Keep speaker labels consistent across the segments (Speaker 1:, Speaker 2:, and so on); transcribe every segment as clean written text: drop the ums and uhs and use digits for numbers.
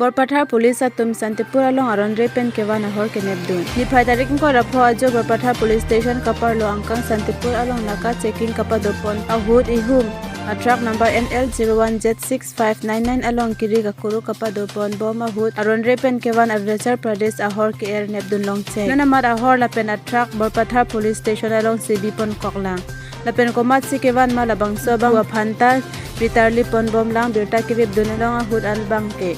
Speaker 1: Borpathar Police atum Santipur along aronre pen kevan ahor kenep dun. Ni phaidariking ko rapho ajo Borpathar Police Station kapar lo angkang Santipur along naka checking kapadopon ahud ihum. A truck number NL01Z6599 along kiri kakuru kapadopon boma hud aronre pen kevan Arunachal Pradesh ahor ke air nepdun long check. Nanamat ahor lapen a truck Borpathar Police Station along CB pon koklang. Lapen komat si kevan malabang sobang wapanta Vitarli pon bom lang birta kirib dunalong ahud albang ke.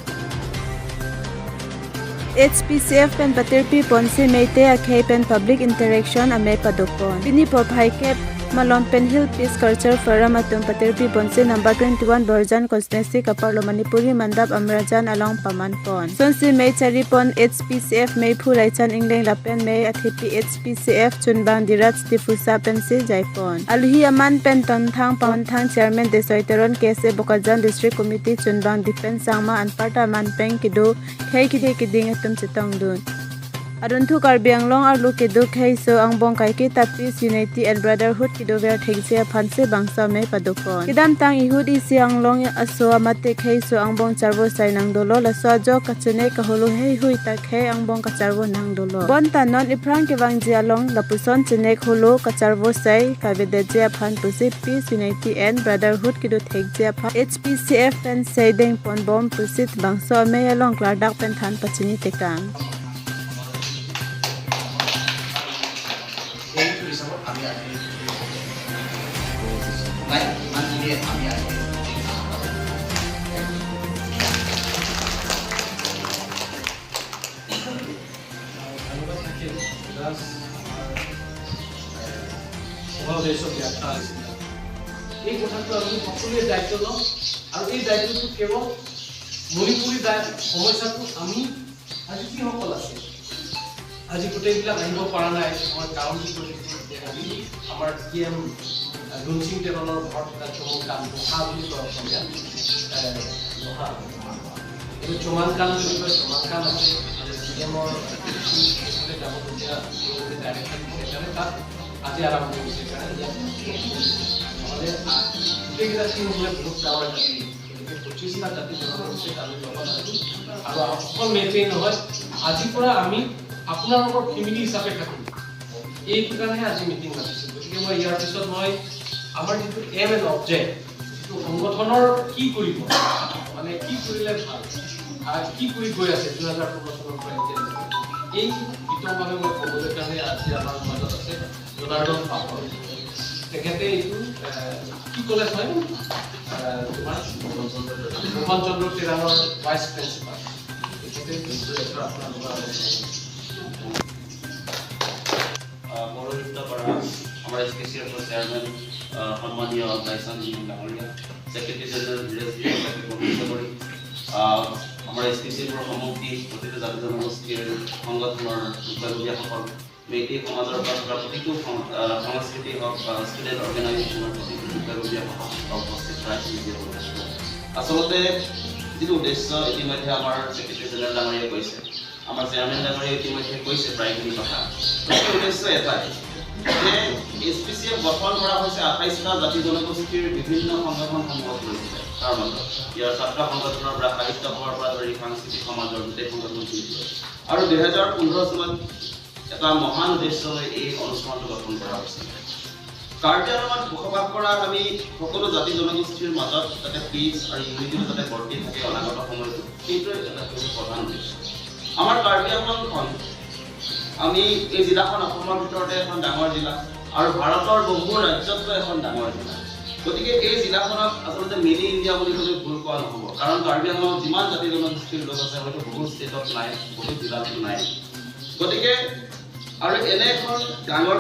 Speaker 1: HPCF pen patirpi ponsi meite akhay pen public interaction ame padopon. Pini popai kep malon pen hill peace culture forum atum patirpi ponsi number 21 Borjan constituency kaparlo Manipuri mandap amrajan along pamanpon. Sonsi mei charipon HPCF mei phuraichan ingleng lapen mei athipi HPCF chunbang diraj tifusa pen si jaipon. Aluhi aman pen tonthang pamanthang chairman desoiteron kese bokajan district committee chunbang defense sangma anparta manpeng kido khai kiding chitong dun. Aruntu karbiang long arlu kido khai so angbong kai ki tapis unity and brotherhood kido ver thegse phanse bangsa me padopon. Kidam tang ihud isi anglong aso amate khai so angbong charbo sai nang dolo la so jo kachune kaholo hei hui ta khai angbong ka charbo nang dolo. Bon ta non iprang ke wang jialong lapuson chene kholo ka charbo sai ka bede je phan pusi peace unity and brotherhood kido thegse pha HPCF pen saideng pon bom pusit bangsa me along kladak pen than pachini tekang.
Speaker 2: এই কথাটো আমি সকলোৱে দায়িত্ব লওঁ আৰু এই দায়িত্বটো কেৱল মণিপুৰী সমস্যাটো আমি আজি যিসকল আছে আজি গোটেইবিলাক আহিব পৰা নাই আমাৰ গাঁৱৰ আমাৰ ডিএম গুণসিং টেবলৰ ঘৰত এটা চমক কাম লোহা বুলি কয় অসমীয়াত লোহা এইটো চমান কাম বুলি কয় চমান কাম আছে ডিএমৰ যাবলগীয়া ডাইৰেক্টৰ সেইকাৰণে তাত আজি আৰম্ভ কৰিছে কাৰণ নহ'লে গোটেইকেইটা টিম হ'লে বহুত ডাঙৰ এটা টিম গতিকে 25টা জাতি জনগোষ্ঠী আমি ল'ব লাগিব আৰু অকল মেটেই নহয় আজিৰ পৰা আমি আপোনালোকৰ ফেমিলি হিচাপে থাকিম এইটো কাৰণেহে আজি মিটিং মাতিছোঁ গতিকে মই ইয়াৰ পিছত মই আমাৰ যিটো এম এণ্ড অবজেক্ট যিটো সংগঠনৰ কি কৰিব মানে কি কৰিলে ভাল আৰু কি কৰি গৈ আছে 2015 চনৰ পৰা এতিয়া এই বিতংভাৱে মই ক'বলৈ কাৰণে আজি আমাৰ মাজত আছে জনাৰ্দন পাপৰ তেখেতে এইটো কি কলেজ হয় তোমাৰ মোহন চন্দ্ৰ তেৰাঙৰ ভাইচ প্ৰিন্সিপাল তেখেতে আপোনালোকৰ পৌৰহিত্য কৰা আমাৰ স্পেচিয়েল চেয়াৰমেন সন্মানীয় লাইচান ডাঙৰীয়া ছেক্ৰেটাৰী জেনেৰেল কৰি আমাৰ স্পেচিয়েলৰ সমিতি প্ৰতিটো জাতি জনগোষ্ঠীৰ সংগঠনৰ বিষয়ববীয়াসকল মেইটেই সমাজৰ পৰা থকা প্ৰতিটো সংস্কৃতি হওক বা ষ্টুডেণ্ট অৰ্গেনাইজেশ্যনৰ প্ৰতিটো বিষয়ববীয়াসকল উপস্থিত আচলতে যিটো উদ্দেশ্য ইতিমধ্যে আমাৰ ছেক্ৰেটাৰী জেনেৰেল ডাঙৰীয়াই কৈছে আমাৰ চেয়াৰমেন ডাঙৰীয়াই ইতিমধ্যে কৈছে প্ৰায়খিনি কথা উদ্দেশ্য এটাই যে SPCF গঠন কৰা হৈছে 28টা জাতি জনগোষ্ঠীৰ বিভিন্ন সংগঠনসমূহক লৈ তাৰ মাজত ইয়াৰ ছাত্ৰ সংগঠনৰ পৰা সাহিত্য সভাৰ পৰা ধৰি সাংস্কৃতিক সমাজৰ গোটেই সংগঠন আৰু 2015 চনত এটা মহান উদ্দেশ্য লৈ এই অনুষ্ঠানটো গঠন কৰা হৈছে কাৰ্বি আংলঙত বসবাস কৰা আমি সকলো জাতি জনগোষ্ঠীৰ মাজত যাতে পিচ আৰু ইউনিটি যাতে বৰ্তি থাকে অনাগত সময়ত সেইটোৱে এটা প্ৰধান উদ্দেশ্য আমাৰ কাৰ্বি আংলঙখন আমি এই জিলাখন অসমৰ ভিতৰতে এখন ডাঙৰ জিলা আৰু ভাৰতৰ বহু ৰাজ্যতকৈ এখন ডাঙৰ জিলা গতিকে এই জিলাখনক আচলতে মিনি ইণ্ডিয়া বুলি ক'লে ভুল কোৱা নহ'ব কাৰণ কাৰ্বি আংলঙত যিমান জাতি জনগোষ্ঠীৰ লোক আছে হয়তো বহুত ষ্টেটত নাই বহুত জিলাত নাই গতিকে আৰু এনে এখন ডাঙৰ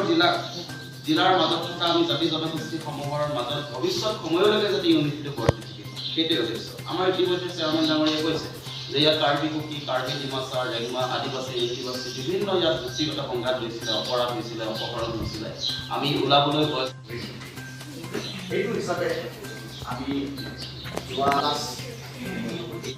Speaker 2: জিলাৰ মাজত থকা আমি জাতি জনগোষ্ঠীসমূহৰ মাজত ভৱিষ্যত সময়লৈকে যদি ইউনিটিটো বৰ্তি থাকে সেইটোৱে উদ্দেশ্য আমাৰ ইতিমধ্যে চেয়াৰমেন ডাঙৰীয়াই কৈছে যে ইয়াত কাৰ্বি কুকি কাৰ্বি ডিমাচা ৰেংমা আদিবাসী আদিবাসী বিভিন্ন ইয়াত গোষ্ঠীগত সংঘাত হৈছিলে অপৰাধ হৈছিলে অপহৰণ হৈছিলে আমি ওলাবলৈ গৈ সেইটো হিচাপে আমি যোৱা